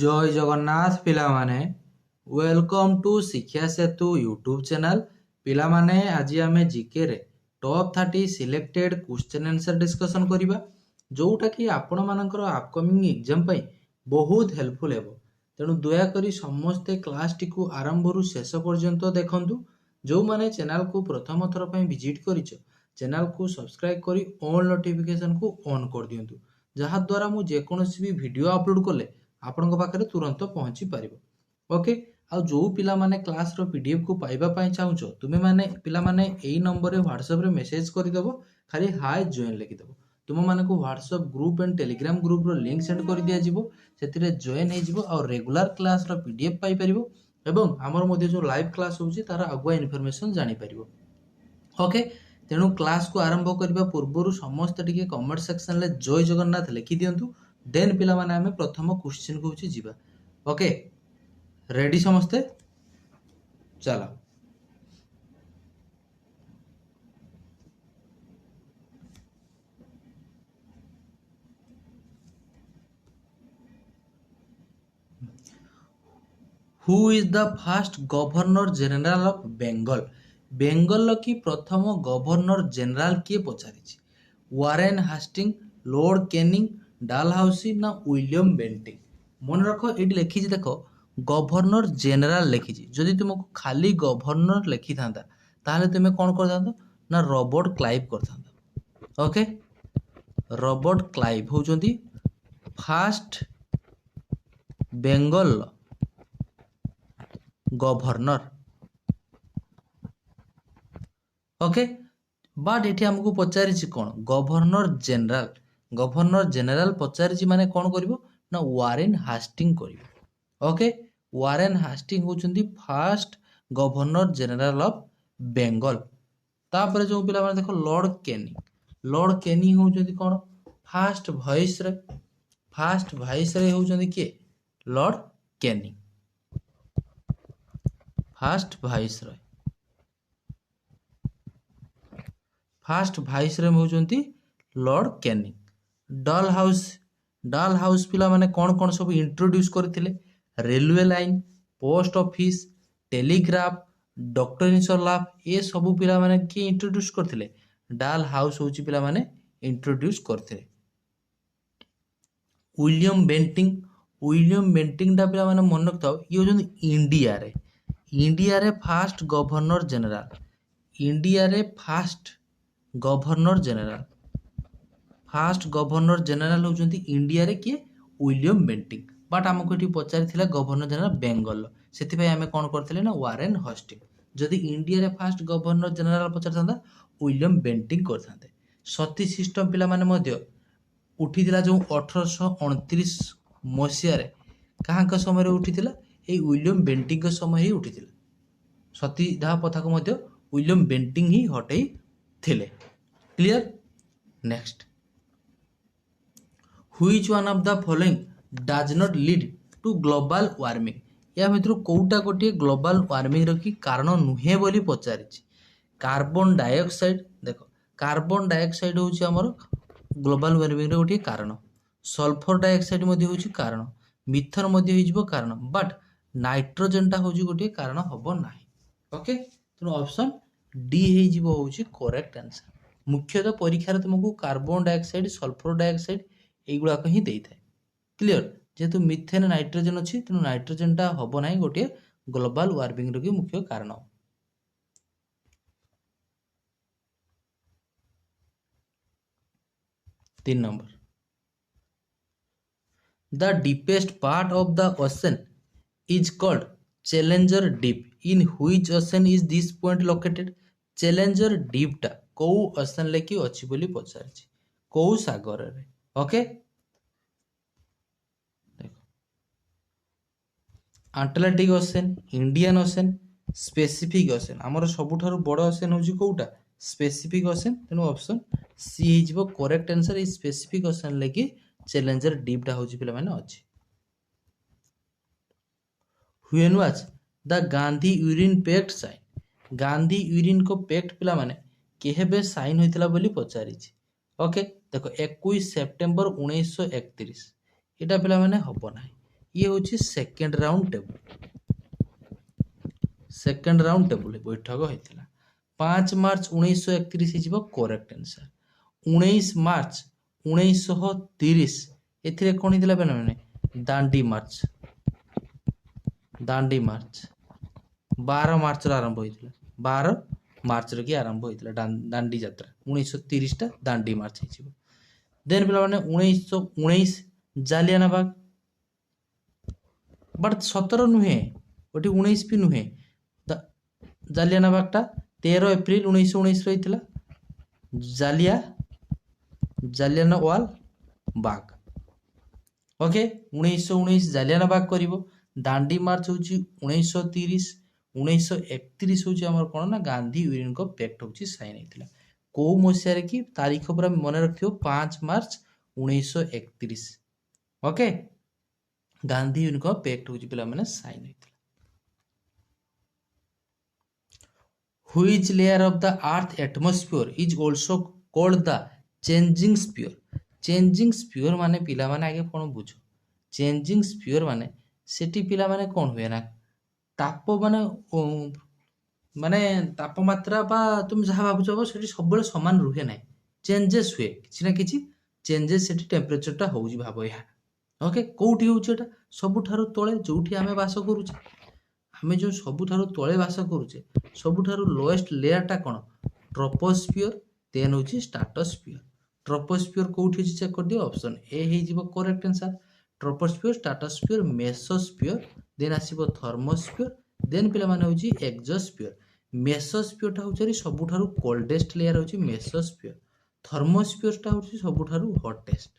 जय Jagannath पिलामाने welcome to शिक्षा सेतु YouTube channel पिलामाने आज आम जीके रे top 30 selected question answer discussion करिबा जोटा कि आपण मानकर अपकमिंग एग्जाम पई बहुत हेल्पफुल हेबो। तेणु दया करी समस्ते क्लास टी को आरंभ रु शेष पर्यंत देखंतु। जो माने चैनल को प्रथम थर पई विजिट करिसो चैनल को सब्सक्राइब करी ऑल नोटिफिकेशन को ऑन कर दियंतु, जहा द्वारा मु जे कोनोसी भी वीडियो अपलोड कले आपणଙ୍କ ପାଖରେ ତୁରନ୍ତ ପହଞ୍ଚି ପାରିବ। ଓକେ, ଆଉ ଯୋଉ ପିଲାମାନେ କ୍ଲାସର ପିଡିଏଫ୍ କୁ ପାଇବା ପାଇଁ ଚାହୁଁଛ ତୁମେମାନେ ପିଲାମାନେ ଏଇ ନମ୍ବରରେ ହ୍ୱାଟ୍ସଆପରେ ମେସେଜ କରିଦେବ, ଖାଲି ହାଏ ଜଏନ୍ ଲେଖିଦେବ। ତୁମମାନଙ୍କୁ ହ୍ୱାଟ୍ସଆପ ଗ୍ରୁପ ଆଣ୍ଡ ଟେଲିଗ୍ରାମ ଗ୍ରୁପର ଲିଙ୍କ ସେଣ୍ଡ କରିଦିଆଯିବ, ସେଥିରେ ଜଏନ୍ ହେଇଯିବ ଆଉ ରେଗୁଲାର କ୍ଲାସର ପିଡିଏଫ୍ ପାଇପାରିବ ଏବଂ ଆମର ମଧ୍ୟ ଯୋଉ ଲାଇଭ୍ କ୍ଲାସ ହେଉଛି ତାର ଆଗୁଆ ଇନଫର୍ମେସନ୍ ଜାଣିପାରିବ। ଓକେ, ତେଣୁ କ୍ଲାସକୁ ଆରମ୍ଭ କରିବା ପୂର୍ବରୁ ସମସ୍ତେ ଟିକେ କମେଣ୍ଟ ସେକ୍ସନରେ ଜୟ ଜଗନ୍ନାଥ ଲେଖିଦିଅନ୍ତୁ। देन पिला माने आमे प्रथम क्वेश्चन को होची जीवा। ओके, रेडी समस्ते, चलो। Who is the first governor general of Bengal? Bengal की प्रथम गवर्नर जनरल किए पचारिछि? वारेन हास्टिंग, लॉर्ड कैनिंग, डालहाउसी ना विलियम बेंटिंग? मन रख, ये लिखी देख गवर्नर जनरल लिखी। जदि तुमको खाली गवर्नर लिखि था ताहले तुम कौन कर ना रॉबर्ट क्लाइव कर था। ओके, रॉबर्ट क्लाइव होउचंती first Bengal governor. Okay, but ये हमको पचारि कौन गवर्नर जनरल। गवर्नर जनरल पचारि माने कौन करिवो ना वारेन हास्टिंग करिवो। ओके, वारेन हास्टिंग होचंती first governor general of Bengal. तापर जो पिला माने देखो लॉर्ड कैनिंग। लॉर्ड कैनिंग होचंती कौन फर्स्ट वाइसरॉय। फर्स्ट वाइसरॉय होचंती के Lord Canning, first viceroy. First viceroy होचंती Lord Canning. Dalhousie, Dalhousie पिला माने कौन कौन सब इंट्रोड्यूस करथिले? Railway line, post office, telegraph, doctors of law, ये सब पिला माने के इंट्रोड्यूस करथिले? डल हाउस होची पिला माने इंट्रोड्यूस करथिले। विलियम बेंटिंग, विलियम बेंटिंग दा पिला माने मन रखताओ ये होचंती इंडिया रे, इंडिया रे फर्स्ट गवर्नर जनरल। इंडिया रे first governor general, first governor general होचंती इंडिया रे किए विलियम बेंटिंग। बट हमको ये पचारि गवर्नर जनरल बेंगल, से आम कौन करते ना वारेन हास्टिंग। जदि इंडिया रे फर्स्ट गवर्नर जनरल पचारि था विलियम बेंटिंग करते। सती सिस्टम पिला माने मध्य उठीला जो 1829 मसीह क्या समय उठीला? ये विलियम बेंटिंग समय ही उठीला। सतीदाह प्रथा को मध्य विलियम बेंटिंग ही हटई थिले। Clear? Next, which one of the following does not lead to global warming? या भितर कोउटा गोटे ग्लोबल वार्मिंग रखी कारण नुहे बोली पचारिछि? Carbon dioxide. देखो, कार्बन डाइऑक्साइड होची हमर ग्लोबल वार्मिंग रे गोटे कारण। सल्फर डाइऑक्साइड मध्ये होची कारण, मिथन मध्ये होइजबो कारण, बट नाइट्रोजन टा होची गोटे कारण हबो नाही। ओके, तो ऑप्शन डी होइजबो होची करेक्ट आंसर। मुख्यतः परीक्षा रे तुमको कार्बन डाइऑक्साइड, सल्फर डाइऑक्साइड एगुड़ाक ही दे था। क्लियर? जेहेतु मिथेन नाइट्रोजन अच्छी तेणु नाइट्रोजन टा हम ना गोटे ग्लोबल वार्मिंग रो मुख्य कारण। 3 number, the deepest part of the ocean is called challenger deep. In which ocean is this point located? Challenger deep टा को ओशन लेकी अच्छी बोली पचारिछि, को सागर रे? Okay, Antarctic ocean, Indian ocean, specific ocean. आमर सबुठारु बड़ ओशन होची कोउटा? Specific ocean. तेनु ऑप्शन सी हिजबो करेक्ट आंसर। ई स्पेसिफिक ओशन लेकी चैलेंजर डीप टा होची पिला माने अछि। When was the Gandhi Irwin pact sign? Gandhi Irwin को पैक्ट पिला माने केहेबे साइन होइतला बोली पचारिछि? ओके, देखो 21 सेप्टेम्बर 1931 एटा पिला माने हबो नाही। ये हूँ second round table. Second round table बैठक होता 5 मार्च 1931 करेक्ट आंसर। 19 मार्च 1930 एथिरे कौन होता पे दांडी मार्च। दांडी मार्च 12 मार्च आरंभ होता 12 मार्च कि आरंभ होता दांडी यात्रा 1930 टा दांडी मार्च हो। देन पे 1919 जालियाना बाग बट 17 नुहे गोटे 19 भी नुहे जालियाना बागटा 13 एप्रिल 1919 रही जालियाना वाल बाग। ओके 1919 जालियाना बाग करिवो। दांडी मार्च हूँ 1930 1931 हूँ आम कौन ना गांधी यूनियन को पैक्ट हूँ साइन होता कौ मसीह कि तारीख पूरा मन रख 5 मार्च 1931। ओके गांधी यूनियन को पैक्ट हूँ पे साइन होता। Which layer of the earth atmosphere is also called the changing sphere? Changing sphere माने पिला माने आगे कौन बुझ changing sphere माने सेठी पिला माने कौन हुए ना ताप माने माने तापमात्रा बा तुम जहाँ भावुच सेठी सब समान रुहे ना चेंजेस हुए किसी ना किसी चेंजेस सेठी टेम्परेचरटा होउजी भाव या। ओके कोठी होउची एटा सबुठारु तळे जोठी आमे वास करूचे आमे जो सबुठारु तळे वास करूचे सबुठारु लोएस्ट लेयरटा कोन ट्रोपोस्फियर देन होची स्ट्राटोस्फियर। ट्रोपोस्फियर कोठी होची चेक कर दियो ऑप्शन ए हे जीवो correct answer. Troposphere stratosphere mesosphere then आसीबो थर्मोस्फियर देन पिला माने होची एक्सोस्फियर। मेसोस्फियर टा होची सबुठारु कोल्डेस्ट लेयर होची मेसोस्फियर। थर्मोस्फियर टा होची सबुठारु हॉटेस्ट।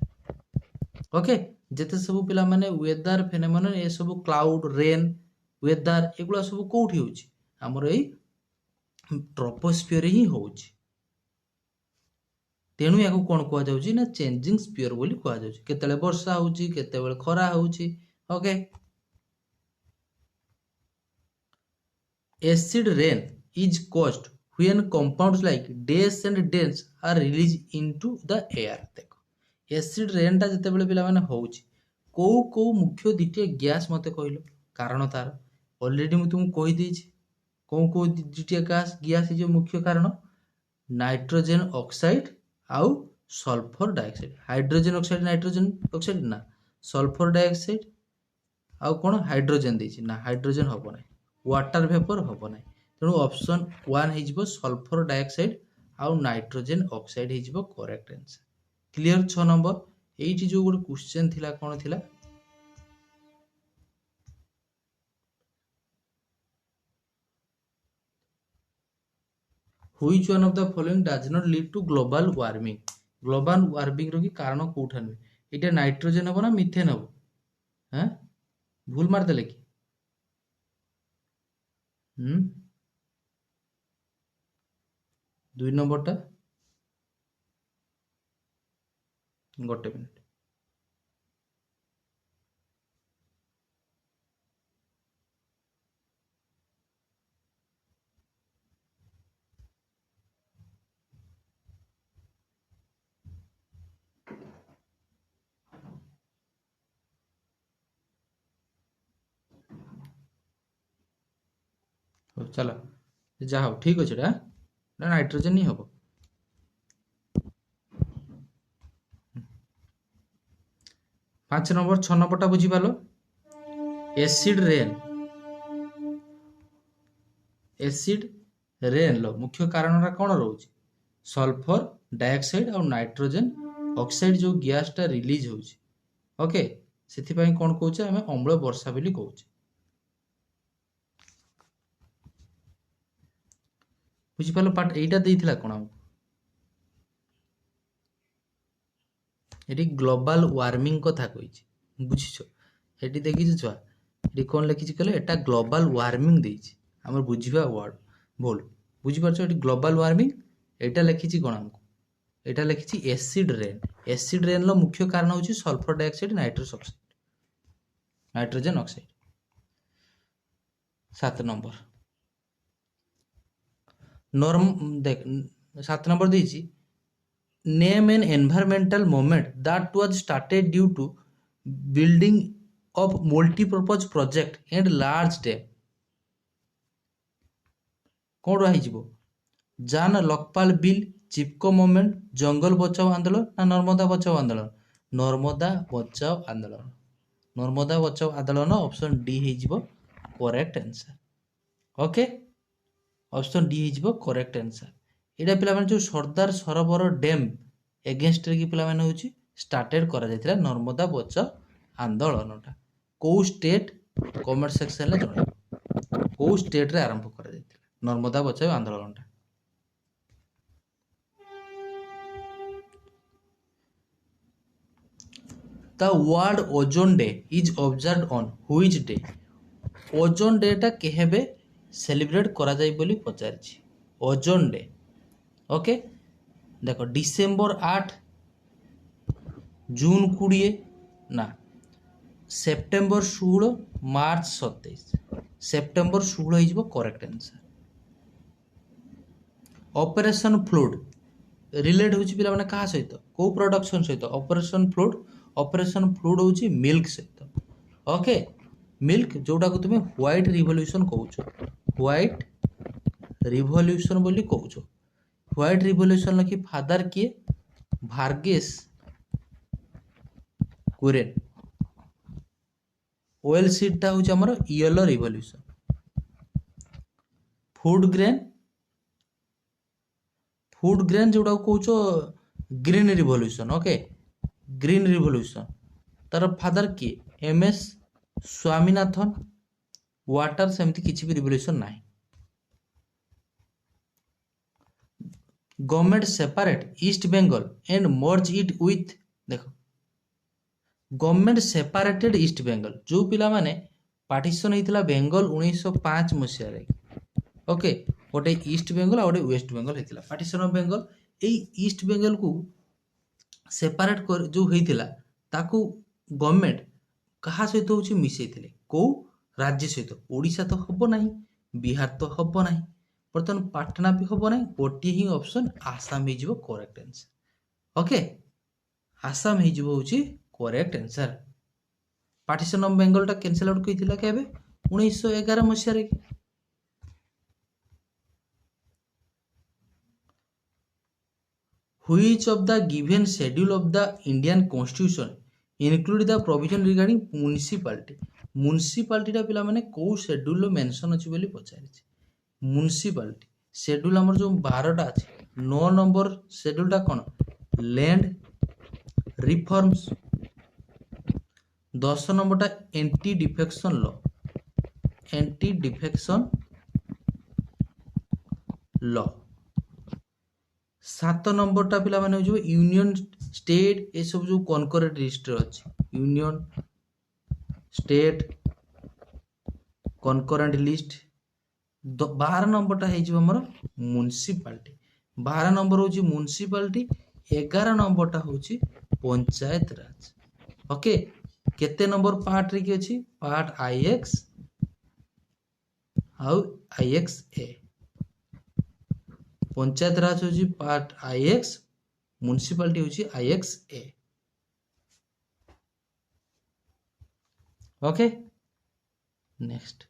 ओके जेते सब पिला माने वेदर फेनोमेनन ए सब क्लाउड रेन वेदर एगुला सब कोठी होची हमर एई ट्रोपोस्फियर ही होची। तेणु या कौन कह जाउची ना चेंजिंग स्फीयर बोली कह जाउची केतेले वर्षा होची केतेबेले खरा होची। Okay acid rain is caused when compounds like dash and dense are release into the air. देखो एसिड रेन टा जेतेबेले पिला माने होची को मुख्य दुटे गैस मते कहलो कारण तार ऑलरेडी मु तुमको कहि देछि को दुटे गैस जो मुख्य कारण नाइट्रोजन ऑक्साइड आउ sulphur dioxide. Hydrogen oxide nitrogen oxide ना सल्फर डाइऑक्साइड आउ कौन हाइड्रोजन देछि ना हाइड्रोजन हबो ना वाटर वेपर हबो ना तेणु ऑप्शन 1 हे सल्फर डाइऑक्साइड आउ नाइट्रोजन ऑक्साइड हे करेक्ट आंसर। क्लियर 6 नंबर एठी जो गोटे क्वेश्चन थिला कौन थिला Which one of the following does not lead to global warming? Global warming रो कि कारण कोठा नुहे एटा नाइट्रोजन हबो ना मिथेन हबो हैं भूल मार देले कि दुई नंबरटा गोटे मिनिट चलो जा हो ठीक अच्छे ना नाइट्रोजन ही हम 5 नंबर 6 नंबरटा बुझीपाल एसिड रेन लो मुख्य कारण कौन रोच सल्फर डाइऑक्साइड और नाइट्रोजन ऑक्साइड जो गैसटा रिलीज होची ओके से कौन कौचे आम अम्ल वर्षा बोली कौचे बुझीपाल पार्ट एटा देइथिला कोन हमको एटी ग्लोबल वार्मिंग कथा कहिछि बुझिछो एटी देखिछ छुआ एटी कोन लिखिछि कहले एटा ग्लोबल वार्मिंग देइछि हमर बुझिबा वर्ड बोल बुझि परछो एटी ग्लोबल वार्मिंग एटा लिखिछि कोन हमको एटा लिखिछि एसिड रेन लो मुख्य कारण होछि sulphur dioxide nitrogen oxide 7 number norm देख 7 नंबर देइछि name an environmental movement that was started due to building of multi-purpose project and large dam कौन रही जान लोकपाल बिल चिपको मूवमेंट जंगल बचाओ आंदोलन ना नर्मदा बचाओ आंदोलन नर्मदा बचाओ आंदोलन नर्मदा बचाओ आंदोलन ऑप्शन डी हो correct answer okay option D हो करेक्ट आंसर एटा पिला माने जो सरदार सरोवर डैम एगेंस्ट रे की पिला माने होची स्टार्टेड करा जायतिला नर्मदा बचाओ आंदोलनटा को स्टेट कमेंट सेक्शन रे जणा को स्टेट रे आरंभ करा जायतिला नर्मदा बचाओ आंदोलनटा The world ozone day is observed on which day? Ozone day टा केहेबे सेलिब्रेट करा जाय बोली पचारछि ओजोन डे ओके देखो डिसेंबर 8 जून 20 ना सेप्टेम्बर 16 मार्च 27 सेप्टेम्बर 16 हिजबो correct answer operation flood relate होछि पिला माने कहा सहित को प्रोडक्शन सहित ऑपरेशन फ्लूड होछि मिल्क सहित ओके मिल्क जोटा को तुम व्हाइट रिवोल्यूशन कहूछ व्हाइट रिवोल्यूशन बोली कहूछ व्हाइट रिवोल्यूशन लखी फादर किए भार्गेस कुरेन ओएल सीड टा होछ हमर येलो रिवोल्यूशन फूड ग्रेन जोटा कहूछ green revolution okay green revolution तार फादर किए एम एस स्वामीनाथन वाटर सेमती किसी भी रिवोल्यूशन ना government separate east Bengal and merge it with देखो गवर्नमेंट सेपरेटेड ईस्ट बेंगल जो पिला माने पार्टीशन होता बेंगल 1905 मसीह ओके गोटे ईस्ट बेंगल आ गोटे वेस्ट बेंगल होता partition of Bengal east Bengal को सेपरेट कर जो होता ताकू गवर्नमेंट कहा सहित हूँ मिसई कौ राज्य सहित ओडिशा तो हम ना बिहार तो हम ना बर्तमान पाटना भी हम ना गोटे ही ऑप्शन आसाम हो करेक्ट आंसर ओके आसाम हो correct answer partition of Bengal टा कैंसल आउट कइथिला केबे 1911 मसिया रे Which of the given schedule of the Indian Constitution include the provision regarding municipality? Municipality टा पिला माने को शेड्यूल मेंशन अछि बोली पचारिछि municipality शेड्यूल हमर जो 12 टा अछि 9 नंबर शेड्यूल टा कोन लैंड रिफॉर्म्स 10 नंबर टा एंटी डिफेक्शन लॉ 7 नंबर टा पिला माने जो यूनियन स्टेट ए सब जो कॉन्करेंट रजिस्टर अछि union state concurrent list 12 number टा है हमर म्युनिसिपालिटी 12 नंबर होची म्युनिसिपालिटी 11 नंबर टा होची पंचायत राज ओके केते नंबर पार्ट रे की अछि पार्ट आईएक्स आउ आईएक्स ए पंचायत राज होची पार्ट आईएक्स म्युनिसिपालिटी होची IX A okay next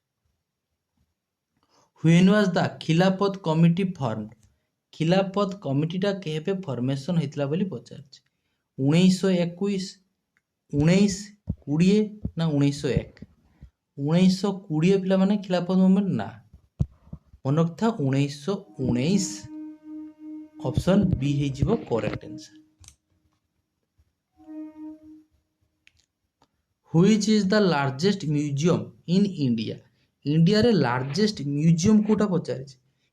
when was the Khilafat committee formed Khilafat committee टा केबे फॉर्मेशन हेतला बोली पचारछि 1921 19 20 ना 1901 1920 पिला माने खिलाफत मूवमेंट ना मनक था 1919 ऑप्शन बी है जीवो correct answer which is the largest museum in India India रे लार्जेस्ट म्यूजियम कोटा पचारे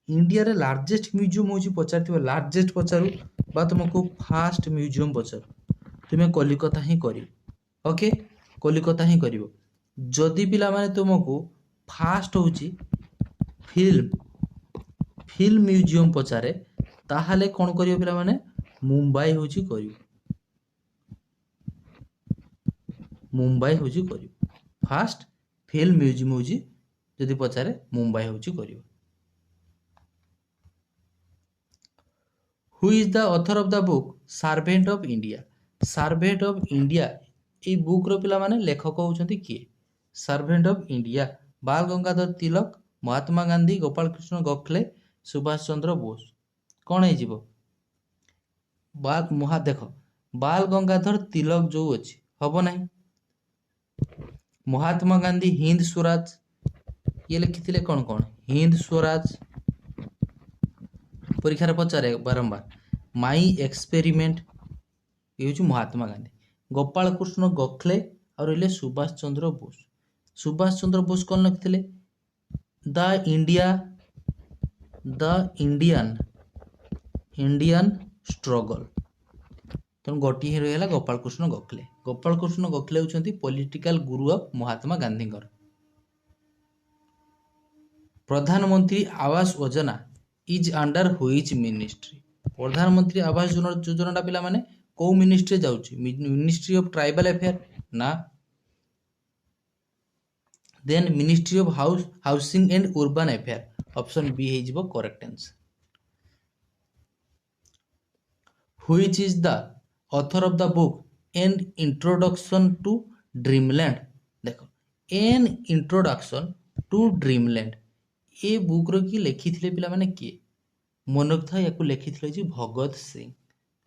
इंडिया रे लार्जेस्ट म्यूजियम होची पचारथिबो लार्जेस्ट पचारू बा तुमको फास्ट म्यूजियम पचारू तुमे कलिकता ही करी ओके कलिकता ही करिवो जदि पिला माने तुमको फास्ट होची फिल्म म्यूजियम पचारे ताहाले कौन करियो पिला माने मुंबई होची करियो मुंबई होची करियो फास्ट फिल्म म्यूजियम होची जदि पचारे मुंबई होची करियो who is the author of the book servant of India এই ବୁକ୍ର ପିଲାମାନେ ଲେଖକ ହେଉଛନ୍ତି କିଏ? Servant of India, Bal Gangadhar Tilak, Mahatma Gandhi, Gopalkrishna Gokhale, Subhash Chandra Bose. କ'ଣ ହେଇଯିବ? ଦେଖ, ବାଲ ଗଙ୍ଗାଧର ତିଲକ ଯୋଉ ଅଛି ହବ ନାହିଁ। ମହାତ୍ମା ଗାନ୍ଧୀ ହିନ୍ଦ ସ୍ୱରାଜ, ଇଏ ଲେଖିଥିଲେ କ'ଣ କ'ଣ? ହିନ୍ଦ ସ୍ୱରାଜ। ପରୀକ୍ଷାରେ ପଚାରେ ବାରମ୍ବାର। ମାଇ ଏକ୍ସପେରିମେଣ୍ଟ, ଇଏ ହେଉଛି ମହାତ୍ମା ଗାନ୍ଧୀ। ଗୋପାଳକୃଷ୍ଣ ଗୋଖଲେ ଆଉ ରହିଲେ ସୁଭାଷ ଚନ୍ଦ୍ର ବୋଷ। ସୁଭାଷ ଚନ୍ଦ୍ର ବୋଷ କ'ଣ ଲେଖିଥିଲେ? The Indian struggle. ତେଣୁ ଗୋଟିଏ ହିରୋ ହେଲା ଗୋପାଳକୃଷ୍ଣ ଗୋଖଲେ। ଗୋପାଳକୃଷ୍ଣ ଗୋଖଲେ ହେଉଛନ୍ତି ପଲିଟିକାଲ ଗୁରୁ ଅଫ୍ ମହାତ୍ମା ଗାନ୍ଧୀଙ୍କର। ପ୍ରଧାନମନ୍ତ୍ରୀ Awas Yojana is under which ministry? ପ୍ରଧାନମନ୍ତ୍ରୀ ଆବାସ ଯୋଜନାଟା ପିଲାମାନେ କୋଉ ମିନିଷ୍ଟ୍ରି ଯାଉଛି? ମିନିଷ୍ଟ୍ରି ଅଫ୍ ଟ୍ରାଇବାଲ ଆଫେୟାର ନା? Then ministry of housing and urban affair. Option B ହେଇଯିବ correct answer. Which is the author of the book an introduction to dreamland? ଦେଖ, an introduction to dreamland ଏ ବୁକ୍ର କି ଲେଖିଥିଲେ ପିଲାମାନେ କିଏ? ମନେ ରଖିଥାଏ, ୟାକୁ ଲେଖିଥିଲେ ଯେ ଭଗତ ସିଂ।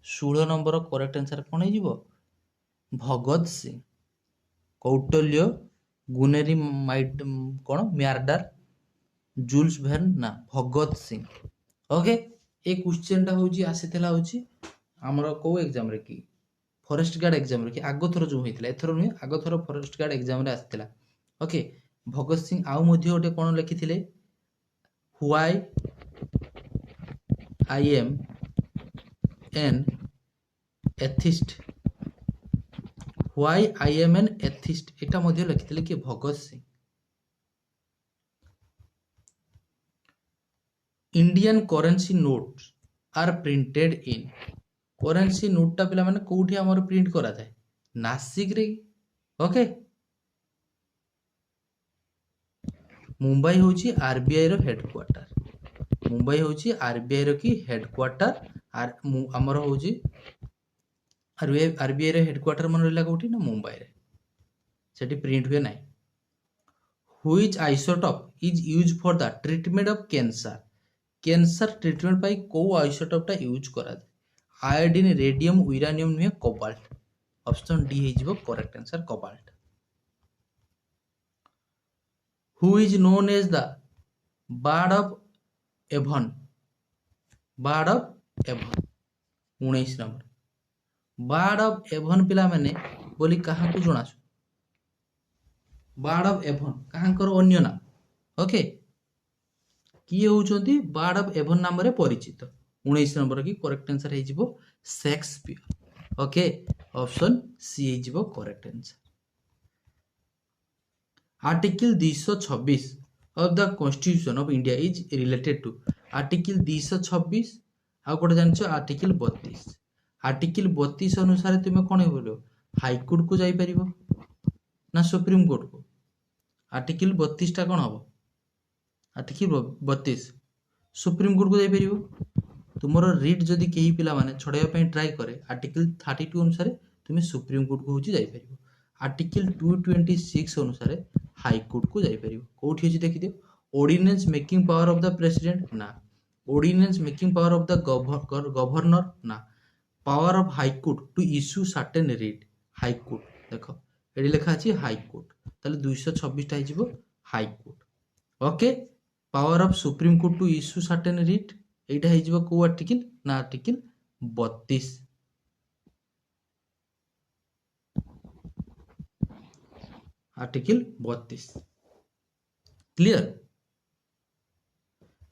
16 ନମ୍ବର କରେକ୍ଟ ଆନ୍ସର କ'ଣ ହେଇଯିବ? ଭଗତ ସିଂ। କୌଟଲ୍ୟ, ଗୁନେରୀ କ'ଣ ମ୍ୟାର୍ଡାର, ଜୁଲ୍ସ ଭେର୍ନ ନା ଭଗତ ସିଂ। ଓକେ, ଏ କ୍ୱେଶ୍ଚନଟା ହେଉଛି ଆସିଥିଲା ହେଉଛି ଆମର କୋଉ ଏକ୍ଜାମରେ କି? ଫରେଷ୍ଟ ଗାର୍ଡ ଏକ୍ଜାମରେ କି ଆଗଥର ଯୋଉ ହେଇଥିଲା, ଏଥର ନୁହେଁ, ଆଗଥର ଫରେଷ୍ଟ ଗାର୍ଡ ଏକ୍ଜାମରେ ଆସିଥିଲା। ଓକେ, ଭଗତ ସିଂ ଆଉ ମଧ୍ୟ ଗୋଟେ କ'ଣ ଲେଖିଥିଲେ? Why I am an atheist, why I am an atheist, এটা ମଧ୍ୟ ଲେଖିଥିଲେ କି? Bhagat Singh. Indian currency notes are printed in? Currency ନୋଟଟା ପିଲାମାନେ କୋଉଠି ଆମର ପ୍ରିଣ୍ଟ କରାଯାଏ? ନାସିକରେ। ଓକେ, ମୁମ୍ବାଇ ହେଉଛି ଆରବିଆଇ ର ହେଡକ୍ୱାର୍ଟର। ମୁମ୍ବାଇ ହେଉଛି ଆରବିଆଇ ର କି ହେଡକ୍ୱାର୍ଟର। ଆମର ହେଉଛି ଆରବିଆଇ ର ହେଡକ୍ୱାର୍ଟର ମନେ ରହିଲା କୋଉଠି? ନା ମୁମ୍ବାଇରେ। ସେଠି ପ୍ରିଣ୍ଟ ହୁଏ ନାହିଁ। Which isotope is use for the treatment of cancer? Cancer treatment ପାଇଁ କୋଉ ଆଇସୋଟପଟା ୟୁଜ୍ କରାଯାଏ? ଆୟୋଡିନ୍, ରେଡିୟମ୍, ୟୁରାନିୟମ୍ ନୁହେଁ, କୋବାଲ୍ଟ। ଅପସନ୍ ଡି ହେଇଯିବ correct answer, cobalt. Who is known as the bard of Avon? Bard of Avon 19 ନମ୍ବର। Bard of Avon ପିଲାମାନେ ବୋଲି କାହାକୁ ଜଣାଶୁ? ବାର୍ଡ ଅଫ୍ ଏଭନ୍ କାହାଙ୍କର ଅନ୍ୟ ନାମ? ଓକେ, କିଏ ହେଉଛନ୍ତି ବାର୍ଡ ଅଫ୍ ଏଭନ୍ ନାମରେ ପରିଚିତ? 19 ନମ୍ବର କି କରେକ୍ଟ ଆନ୍ସର ହେଇଯିବ ଶେକ୍ସପିୟର। ଓକେ, ଅପସନ୍ ସି ହେଇଯିବ correct answer. Article 226 of the Constitution of India is related to? Article 226 ଆଉ ଗୋଟେ ଜାଣିଛ आर्टिकल 32। आर्टिकल 32 ଅନୁସାରେ ତୁମେ କ'ଣ ହେଇପାରିବ? ହାଇକୋର୍ଟ କୁ ଯାଇପାରିବ ନା ସୁପ୍ରିମ କୋର୍ଟ କୁ? आर्टिकल 32 ଟା କ'ଣ ହବ? आर्टिकल 32 ସୁପ୍ରିମ କୋର୍ଟ କୁ ଯାଇପାରିବ। ତୁମର ରିଟ୍ ଯଦି କେହି ପିଲାମାନେ ଛଡ଼ାଇବା ପାଇଁ ଟ୍ରାଏ କରେ, आर्टिकल 32 ଅନୁସାରେ ତୁମେ ସୁପ୍ରିମ କୋର୍ଟ କୁ ହେଉଛି ଯାଇପାରିବ। आर्टिकल 226 ଅନୁସାରେ हाईकोर्ट को जाइपर। कौटी अच्छी देखिए, ordinance making power of the president ना, ordinance making power of the governor ना, power of high court to issue certain writ. High court देखो ये लिखा अच्छी हाईकोर्ट, ताले 226 टा हो high court. Okay, power of supreme court to issue certain writ एटा हो को आर्टिकल ना आर्टिकल 32। Article 32 clear.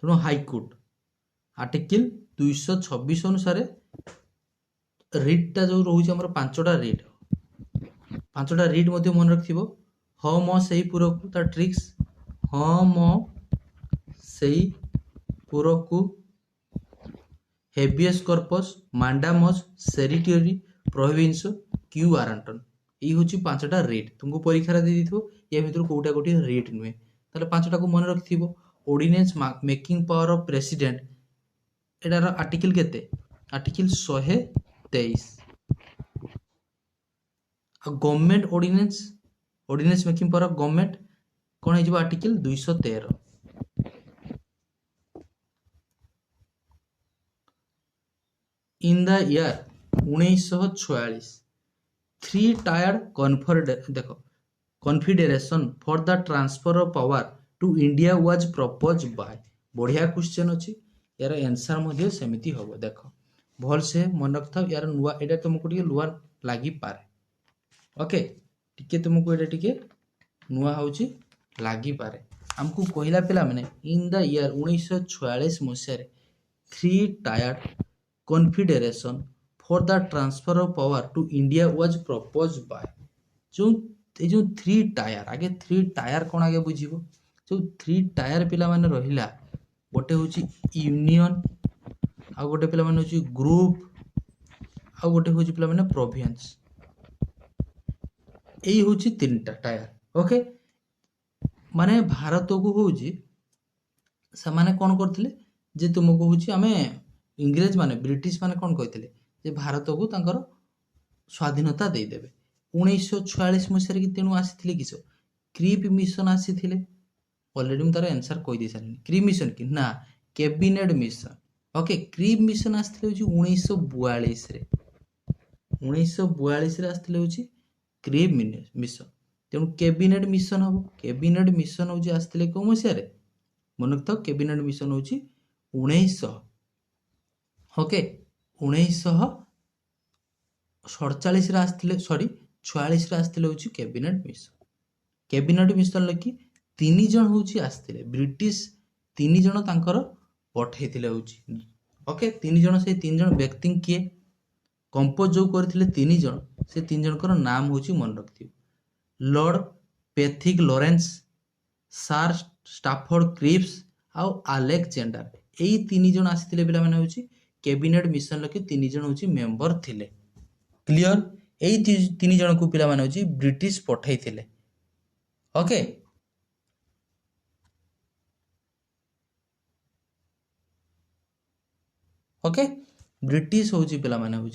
तेणु हाईकोर्ट आर्टिकल 226 अनुसार रिटा जो रोचे आम 5टा रिट, 5टा रिट मन रखिथ। ह म सही पुरकु ता ट्रिक्स, ह म सही पुरकु, हेबियस कर्पस, मांडामस, सेरिटरी, प्रोहिबिशंस, क्यू वारंटन। ये हूँ 5टा रिट तुमको परीक्षा दे दी या भर कौटा कौटी रिट नुहे, ताले 5टा को मन रखि। Ordinance making power of president एटार आर्टिकल केते? Article 123। Government ordinance making power of government कौन है article 213 in the year 1946 three tiered देखो confederation for the transfer of power to India was propose by बढ़िया क्वेश्चन अच्छी यार answer मध्य सेमिति हम देख भल से मन रखा यार नुआ एटा तुमको टे नुआ लगी पारे ओके टिके तुमको एटा टिके नुआ होची लगी पारे हमको कहला पिला माने इन द ईयर 1946 मसीह three tiered confederation for the transfer of power to India was propose by जो थ्री टायर आगे थ्री टायर कौन आगे बुझीबो जो थ्री टायर पिला माने रहिला गोटे होची यूनियन आ गोटे पिला माने होची ग्रुप आ गोटे होची पिला माने प्रोविंस एई होची तीनटा टायर ओके माने भारत को होची से माने कोन करथिले जे तुमको होची आमे इंग्रेज माने ब्रिटिश माने कोन कहथिले जे भारत को तांकर स्वाधीनता दे देबे 1946 मसीह कि तेणु आसी किस क्रीप मिशन आसी ऑलरेडी मुझे तार आंसर कही सारे क्रीप मिशन कि ना cabinet mission okay Cripps mission आसते 1942 रे 1942 आसते क्रीप मिशन तेणु कैबिनेट मिशन हम कैबिनेट मिशन हूँ आसते कौ मसीह मन रख कैबिनेट मिशन हूँ 1900 ओके 1947 आसते सॉरी 46 आसते हूँ कैबिनेट मिशन लगी तीन जन हूँ आसते ब्रिटिश तीन जन तांकर पठे ओके तीन जन से तीन जन व्यक्ति किए कंपोज जो करथिले तीन जन से तीन जनकर नाम हूँ मन रखियो लॉर्ड पैथिक लॉरेंस सार स्टाफोर्ड क्रिप्स आउ अलेक्जेंडर यही तीन जन आसते पिला माने हूँ कैबिनेट मिशन लगे तीन जन हूँ मेंबर थिले क्लियर यही तीन जन को पिला माने हूँ ब्रिटिश पठे थिले ओके ओके ब्रिटिश हूँ पिला माने हूँ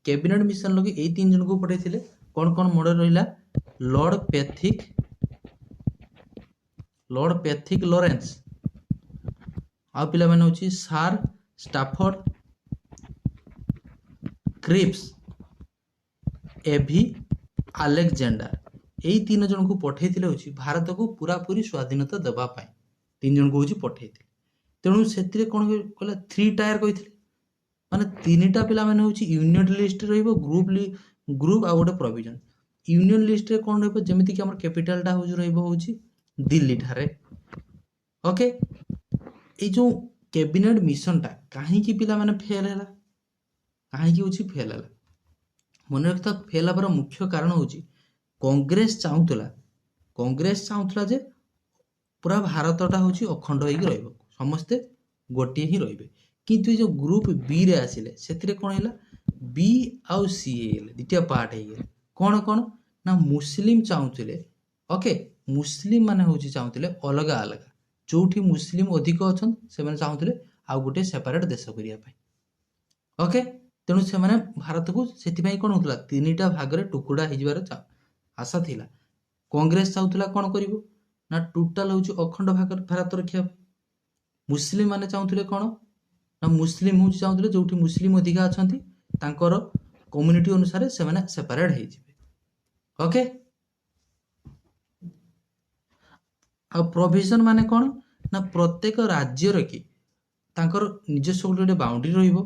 कैबिनेट मिशन लगे यही तीन जन को पठे थिले कौन कौन मॉडल रहिला लॉर्ड पैथिक लॉरेंस आ पिला माने हूँ सार स्टाफोर्ड क्रिप्स एभी अलेक्जेंडर यही तीन जन को पठे भारत को पूरा पूरी स्वाधीनता देवाई तीन जन को पठे तेणु से कौन कहला थ्री टायर कही माने तीन टा पिला माने होची यूनियन लिस्ट रहिबो ग्रुप आ गोटे प्रोविजन यूनियन लिस्ट रे कौन रहिबो जेमिति कि हमर कैपिटल टा होची दिल्ली ठारे ओके ए जो कैबिनेट मिशन टा काहे कि पिला माने फेल हैला काहे कि होची फेल हैला मन रखता फेल हबार मुख्य कारण होची कांग्रेस चाहूला जे पूरा भारतटा हूँ अखंड होगी रहिबो समस्ते गोटे ही रहिबे किंतु जो ग्रुप बी रे आसिले से कौन है बी आउ सी दुटा पार्ट हो कौन कौन ना मुस्लिम चाहूले ओके मुस्लिम माने हूँ चाहूले अलग अलग जोठी मुस्लिम अधिक अच्छा से चाहूले आउ गोटे सेपरेट देश करने ओके तेणु से भारत को से कौन होता तीन टा भाग में टुकुड़ा हो आशा थिला कांग्रेस चाहूला कौन कर ना टोटाल हूँ अखंड भाग भारत रखा मुस्लिम माने चाहूले कौन ना मुस्लिम हूँ चाहूले जो मुस्लिम अधिका अच्छा तांकर कम्युनिटी अनुसार से सेपरेट हो ओके आ प्रोविजन माने कौन ना प्रत्येक राज्य कि तांकर निजस्व गोटे बाउंड्री रहिबो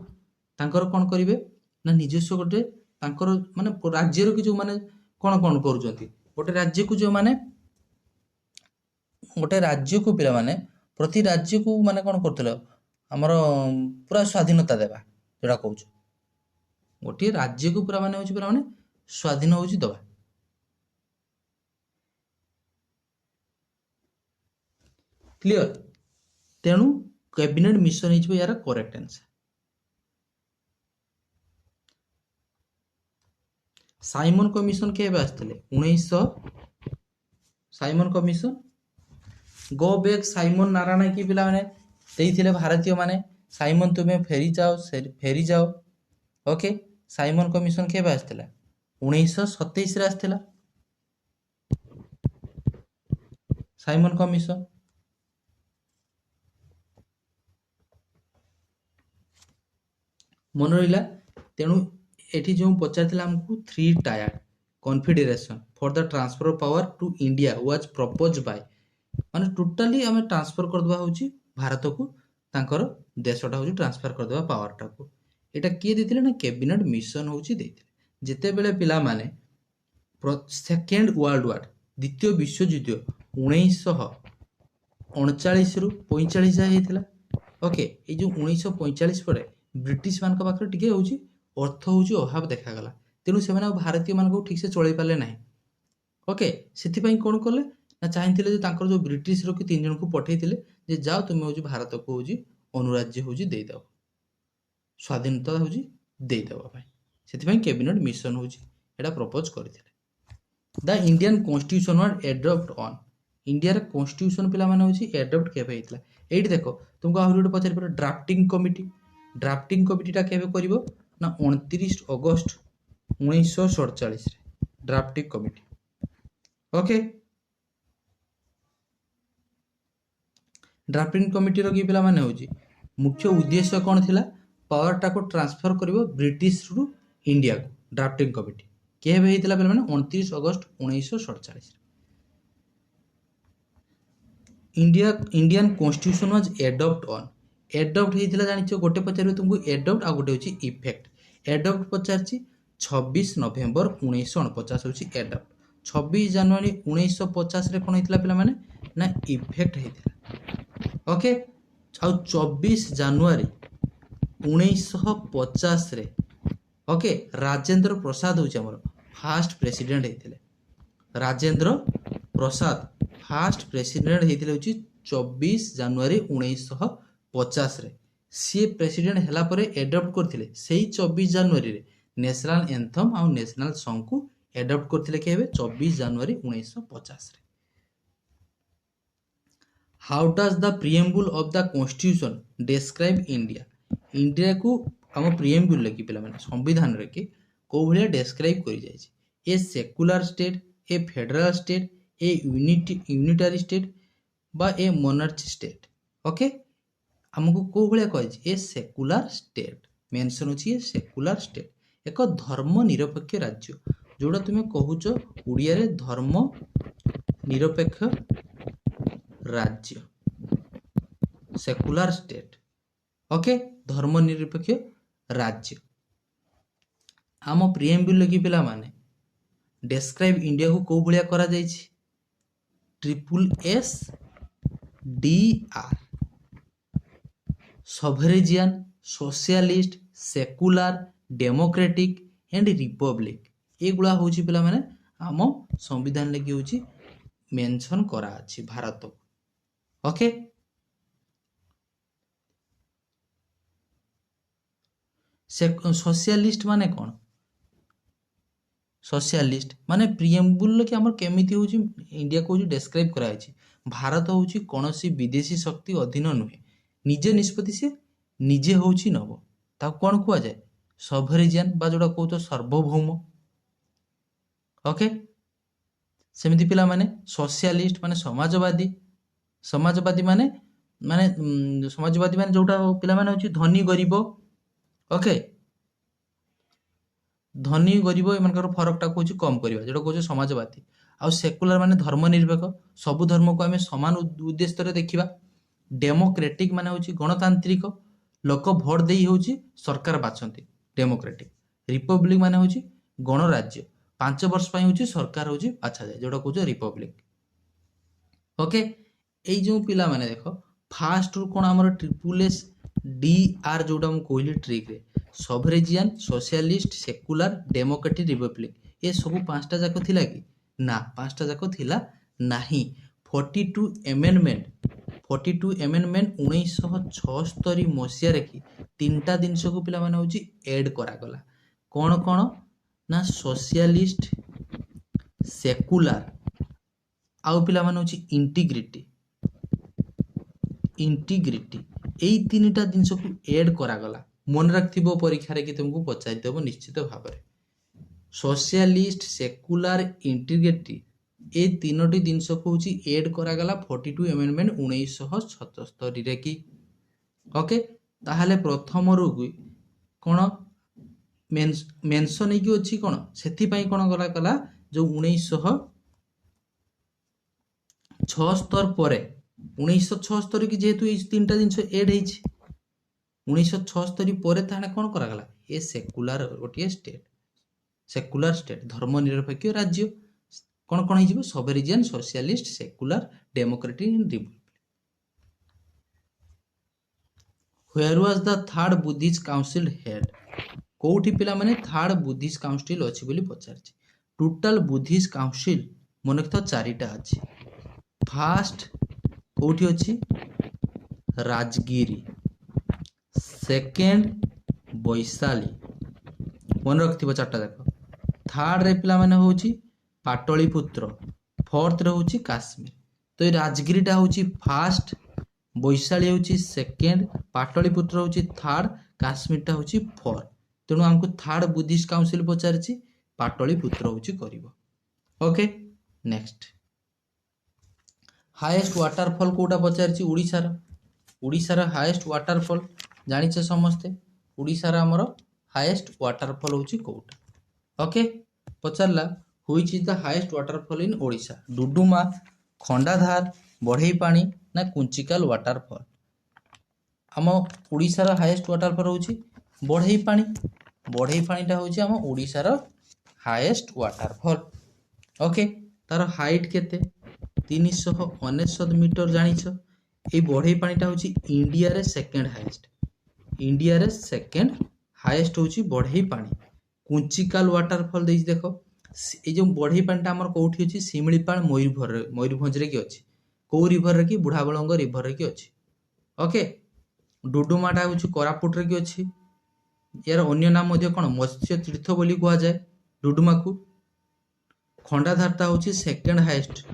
तांकर कौन करिवे ना निजस्व गोटे तांकर माने राज्य कि जो माने कौन कौन करूछंती गोटे राज्य को जो माने गोटे राज्य को पिला माने प्रति राज्य को माने कौन करथिलो हमर पूरा स्वाधीनता देबा जोड़ा कहूँ गोटे राज्य को पूरा माने होची पूरा माने स्वाधीन होची दबा क्लियर तेणु कैबिनेट मिशन हो यार करेक्ट आंसर साइमन कमिशन के आसते 1900 Simon commission go back Simon Narayan की पिला माने देइथिले भारतीय माने साइमन तुम्हें फेरी जाओ ओके साइमन कमिशन के आसते 1927 आसला साइमन कमिशन। मन रहा तेणु एठी जो पचार आमको 3 tier confederation for the transfer of power to India was propose by माने टोटाली आम ट्रांसफर करदे हूँ भारत को तांकर देशटा हूँ ट्रांसफर करदे पावरटा को। एटा किए देथिले ना कैबिनेट मिशन हूँ देथिले जेते बेले पिला माने सेकेंड वर्ल्ड वार द्वितीय विश्वयुद्ध 1939 रु 45 जाए होता। ओके ये जो 1945 पर ब्रिटिश मान पाखे टे हूँ अर्थ हूँ अभाव देखागला तेणु से भारतीय मान ठीक से चल पारे ना। ओके से कौन कले ना चाहिए जो ब्रिटिश रो कि 3 जन को पठे जाओ तुम हूँ भारत को हूँ अनुराज्य हूँ देदेव स्वाधीनता हूँ देदेवाई से कैबिनेट मिशन हूँ यहाँ प्रपोज करते। The Indian constitution was adopt on India constitution पिला माने होची एडॉप्ट केबे हेतला एठी देखो तुमको आहुरी गोटे पचारि पर ड्राफ्टिंग कमिटीटा केबे करिवो ना 29 अगस्त 1947 रे drafting committee. Okay drafting committee रो की पिला माने होची मुख्य उद्देश्य कोन थिला पावरटा को ट्रांसफर करिवो ब्रिटिश रु इंडिया को ड्राफ्टिंग कमिटी केबे हेतला पिला माने 29 अगस्त 1947 Indian constitution was adopt on adopt हेतला जानिछो गोटे पचारियो तुमको एडॉप्ट आ गोटे होची इफेक्ट। एडॉप्ट पचारची 26 नवेम्बर 1949 होची एडॉप्ट 26 जनवरी 1950 रे कोन हेतला पिला माने ना इफेक्ट हेतला। ओके आ 24 जनवरी 1950 रे ओके राजेंद्र प्रसाद होची हमर first president हेतले Rajendra Prasad first president हेतले होची 24 जनवरी 1950 रे सी प्रेसिडेंट हला परे एडॉप्ट करथिले सेही 24 जनवरी रे नेशनल एंथम आ नेशनल सॉन्ग को एडॉप्ट करथिले केबे 24 जनवरी 1950 रे। How does the preamble of the constitution describe India India को हम प्रीएम्बल लेकी पिला माने संविधान रे के को भलिया डिस्क्राइब करि जाय छै a secular state A federal state A unitary state बा ए मोनार्ची स्टेट। ओके हमको को भलिया कहै छै ए सेकुलर स्टेट मेंशन अछि ए सेकुलर स्टेट एक धर्म निरपेक्ष राज्य जोड़ा तुमे कहूच उड़िया रे धर्म निरपेक्ष राज्य सेकुलर स्टेट। ओके धर्म निरपेक्ष राज्य आम प्रीएम्बल लगी पिला माने डिस्क्राइब इंडिया को को भलिया करा जाय छै SSDR sovereign socialist secular democratic and republic एगुला होची पिला माने आम संविधान लगी होची मेंशन करा अछि भारत। ओके सोशलिस्ट माने कौन सोशलिस्ट माने प्रीएम्बल के हमर केमिति होची इंडिया को डिस्क्राइब करा अछि भारत होची कोनोसी विदेशी शक्ति अधीन नुहे निजे निष्पत्ति से निजे होची नब ता कोन कुआ जाय सॉवरेजियन बा जोडा को तो सार्वभौम। ओके सेमिति पिला माने सोशलिस्ट माने समाजवादी माने समाजवादी माने जोटा पिला माने होची धनी गरीब। ओके धनी गरीब एमनकर फरक टा कोची कम करबा जेटा कोची समाजवादी आ सेकुलर माने धर्मनिरपेक्ष सब धर्म को आमे समान उद्देश्य रे देखिबा। डेमोक्रेटिक माने होची गणतांत्रिक लोक भोट देई होची सरकार बाछंती डेमोक्रेटिक। रिपब्लिक माने होची गणराज्य 5 वर्ष पई होची सरकार होची बाछा जाय जेटा कोची रिपब्लिक। ओके एई जो पिला माने देखो फास्ट रु कोन हमर SSDR जोटा हम कोइली ट्रिक रे सॉवरेजियन सोशलिस्ट सेकुलर डेमोक्रेटिक रिपब्लिक ए सब पांचटा जाको थिला कि ना पांचटा जाको थिला नाही। 42 अमेंडमेंट 1976 मसिया रे कि तीनटा जिनस को पिला माने होची ऐड करा गला कोन कोन ना सोशलिस्ट सेकुलर आउ पिला माने होची इंटीग्रिटी एई तीनटा जिनस को ऐड करा गला मन रखथिबो परीक्षा रे कि तुमको पचारि देबो निश्चित भाबरे। सोशलिस्ट सेकुलर इंटीग्रिटी ए तीनोटी जिनस को हूँ एड करागला 42 एमेंडमेंट 1977 रे कि ओके ताहले प्रथम रु कौन मेंशन होगी अच्छी कौन से कौन गला कला जो 1976 पर 1976 की जेहेतु ये तीन जिनस एड हो 1976 पर कौन करागला ए सेकुलर गोटे स्टेट सेकुलर स्टेट धर्मनिरपेक्ष राज्य कौन कौन हो sovereign socialist secular democratic and republic where was the third Buddhist council held कोठी पिला माने थर्ड बुद्धिस्ट काउंसिल अछि बोली पचारछि टोटल बुद्धिस्ट काउंसिल मन रखिथ चारिटा अछि फर्स्ट कोठी अछि राजगिरी सेकेंड वैशाली मन रखिथिबो चारटा देखो थर्ड रे पिला माने होची पाटलिपुत्र फोर्थ रे होची काश्मीर तो ये राजगिरीटा होची फर्स्ट वैशाली होची सेकेंड पाटलिपुत्र होची थर्ड काश्मीरटा होची फोर्थ तेणु हमको थर्ड बुद्धिस्ट काउंसिल पचारछि पाटलिपुत्र होची करिवो ओके नेक्स्ट हाईएस्ट वाटरफॉल कोटा पचारछि उड़ीसार हाईएस्ट वाटरफॉल जानिछे समस्ते उड़ीसार हमर हाईएस्ट वाटरफॉल होची कोटा ओके पचारला which is the highest waterfall in Odisha Duduma Khandadhar बढ़ई पानी ना कुंचिकाल वाटरफॉल आम ओडिशार हाईएस्ट वाटरफॉल होची बढ़ई पानीटा होची आम ओडिशार हाईएस्ट वाटरफॉल ओके तार हाइट केते 399 मीटर जानिछ ए बढ़ई पानीटा होची इंडिया रे सेकंड हाईएस्ट होची बढ़ई पानी कुंचिकाल वाटरफॉल देइछ देखो ए जो बढ़ई पानीटा हमर कोठी अछि सिमिलीपाल मयूरभंज रे की अछि को रिवर रे की बुढ़ाबळंग रिवर रे की अछि ओके डुडुमाटा होची कोरापुट रे की अछि यार अन्य नाम मध्ये कोन मत्स्य तीर्थ बोली कुआ जाय डुडुमा को खंडाधारटा होची सेकंड हाईएस्ट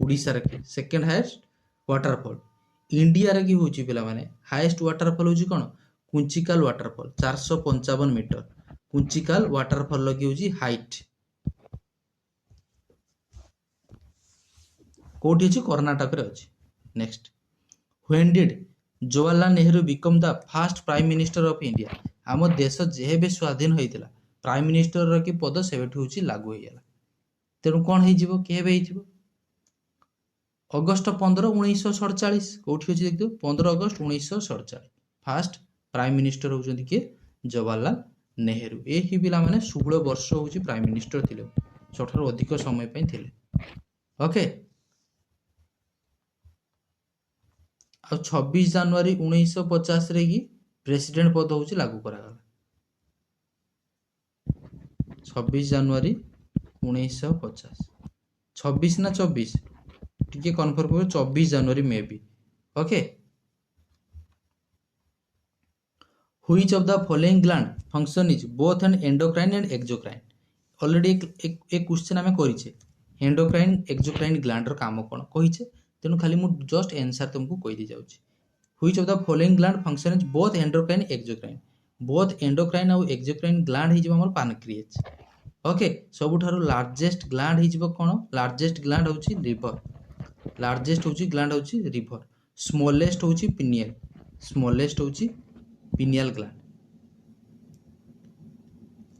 ओडिसा रे सेकंड हाईएस्ट वाटरफॉल इंडिया रे की होची पिला माने हाईएस्ट वाटरफॉल होची कोन कुंचिकाल वाटरफॉल 455 मीटर कुंचिकाल वाटरफॉल लगी होची हाइट कोठी अछि कर्नाटक रे अछि next when did Jawaharlal Nehru become the first prime minister of India आम देश जेबे स्वाधीन होइतिला प्राइम मिनिस्टर र की पद सेबेठु होची लागू होइला तेणु कौन हो अगस्त 15 1947 कोठी अछि देखियो 15 अगस्त 1947 फर्स्ट प्राइम मिनिस्टर होउछन कि जवाहरलाल नेहरू ए ही पिला माने 16 वर्ष होउची प्राइम मिनिस्टर थिले सबठार अधिक समय पई थिले ओके आ 26 जनवरी 1950 रे की प्रेसिडेंट पद होउची लागू करा गला 26 जनवरी 1950 26 ना 24 टिके कन्फर्म करो 24 जनवरी may be okay which of the following gland function is both an endocrine and exocrine already एक क्वेश्चन हमें करिछे एंडोक्राइन एक्सोक्राइन ग्लैंड रो काम कोन कहिछे तेनु खाली मु जस्ट आंसर तुमको कहि दी जाउची which of the following gland function is both endocrine और एक्सोक्राइन ग्लैंड हिजबो हमर पैनक्रियाज ओके सबुठारो लार्जेस्ट ग्लैंड हिजबो कोन लार्जेस्ट ग्लैंड होची लिवर लार्जेस्ट होची ग्लैंड होची लिवर स्मॉलेस्ट होची पिनियल ग्लैंड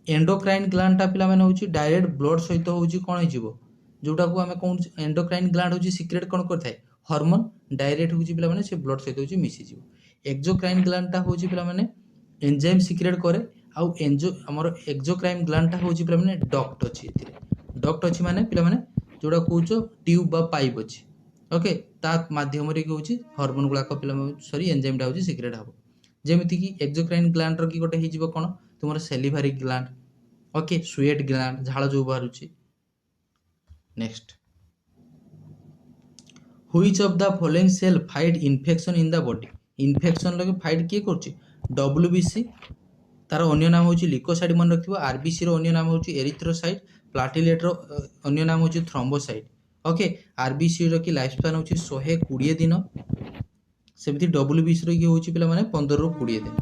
एंडोक्राइन ग्लैंड ता पिला माने होची डायरेक्ट ब्लड सहित होची कोन हिजबो जोटा को हमें कोन एंडोक्राइन ग्लैंड होची सीक्रेट कोन करथाय हार्मोन डायरेक्ट होची पिला माने से ब्लड सहित होची मिसी जीवो एक्सोक्राइन ग्लैंड ता होची पिला माने एंजाइम सीक्रेट करे आउ हमर एक्सोक्राइन ग्लैंड ता होची पिला माने डक्ट अछि माने पिला माने जोटा कहउचो ट्यूब बा पाइप अछि ओके ता माध्यम रे की होची हार्मोन गुला को पिला सॉरी एंजाइम ता होची सीक्रेट हबो जेमिति की एक्सोक्राइन ग्लैंड रो की गोटे हिजबो कोन तुमर salivary gland okay sweat gland झाळ जो बाहरुची next which of the following cell fight infection in the body infection लगे फाइट के करची डब्ल्यूबीसी तार अन्य नाम होची लिकोसाइट मन रखिबो आरबीसी रो अन्य नाम होची एरिथ्रोसाइट प्लाटिलेट रो अन्य नाम होची थ्रोम्बोसाइट ओके आरबीसी रो की लाइफ स्पैन होची 120 दिन सेमती डब्ल्यूबीसी रो की होची पिला माने 15 रो 20 दिन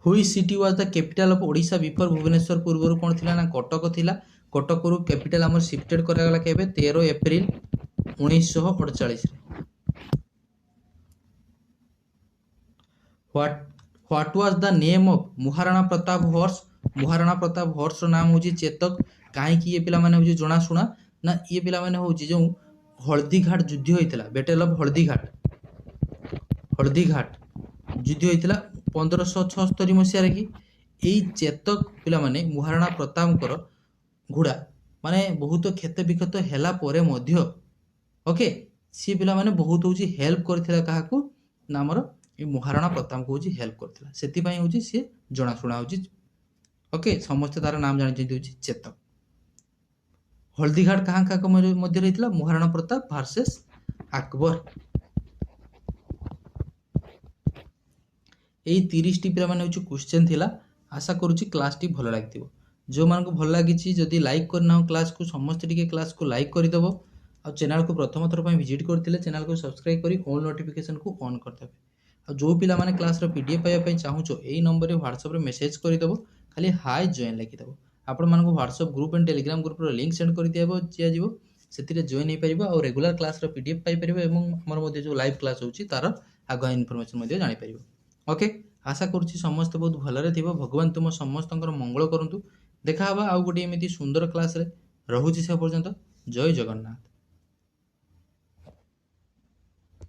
हुई city was the capital of Odisha before Bhubaneswar पूर्व कौन थिला ना कटक थिला कटक रु कैपिटल हमर शिफ्टेड करागला केबे 13 April 1948 what was the name of Maharana Pratap horse रो नाम होची चेतक काहे कि ये पिला माने होची जणा सुना ना ये पिला माने होची जो हल्दीघाट युद्ध होइतला बैटल ऑफ हल्दीघाट युद्ध होइतला 1576 मसीहा रे कि एई चेतक पिला माने महाराणा प्रतापकर घोड़ा माने बहुत क्षत विक्षत हैला परे मध्य ओके सी पिला माने बहुत होची हेल्प करथिला काहाकू ना हमर ए महाराणा प्रताप को होची हेल्प करथिला सेति पई होची से जणा सुना होची ओके समस्त तार नाम जानि जेंति होची चेतक हल्दीघाट कहाँ कहाँ मध्य रही महाराणा प्रताप वर्सेस अकबर यही 30 टी पिला माने होची क्वेश्चन थिला आशा करूची क्लास टी भलो लागिथिबो जो मान को भल लागिची जदी लाइक करना हो क्लास को समस्त टिके क्लास को लाइक कर दबो आ चैनल को प्रथम थर पई विजिट करथिले चैनल को सब्सक्राइब करी ऑल नोटिफिकेशन को ऑन कर देबे आ जो पिला माने क्लास रो पीडीएफ पाया पई चाहूचो एई नंबर रे WhatsApp रे मेसेज करि दबो खाली हाय जॉइन लिखि दबो आपण मान को WhatsApp group and Telegram group रो लिंक सेंड कर दियाबो जिया जीवो सेतिरे जॉइन हे परिबो आ रेगुलर क्लास रो पीडीएफ पाई परिबो एवं हमर मध्ये जो लाइव क्लास होची तार आगा इन्फॉर्मेशन मध्ये जानि परिबो ओके आशा करूची समस्त बहुत भलरे थिबो भगवान तुम समस्तंकर मंगल करंतु देखा हबा आ गोटे एमिति सुंदर क्लास रे रहुची से पर्यंत जय जगन्नाथ।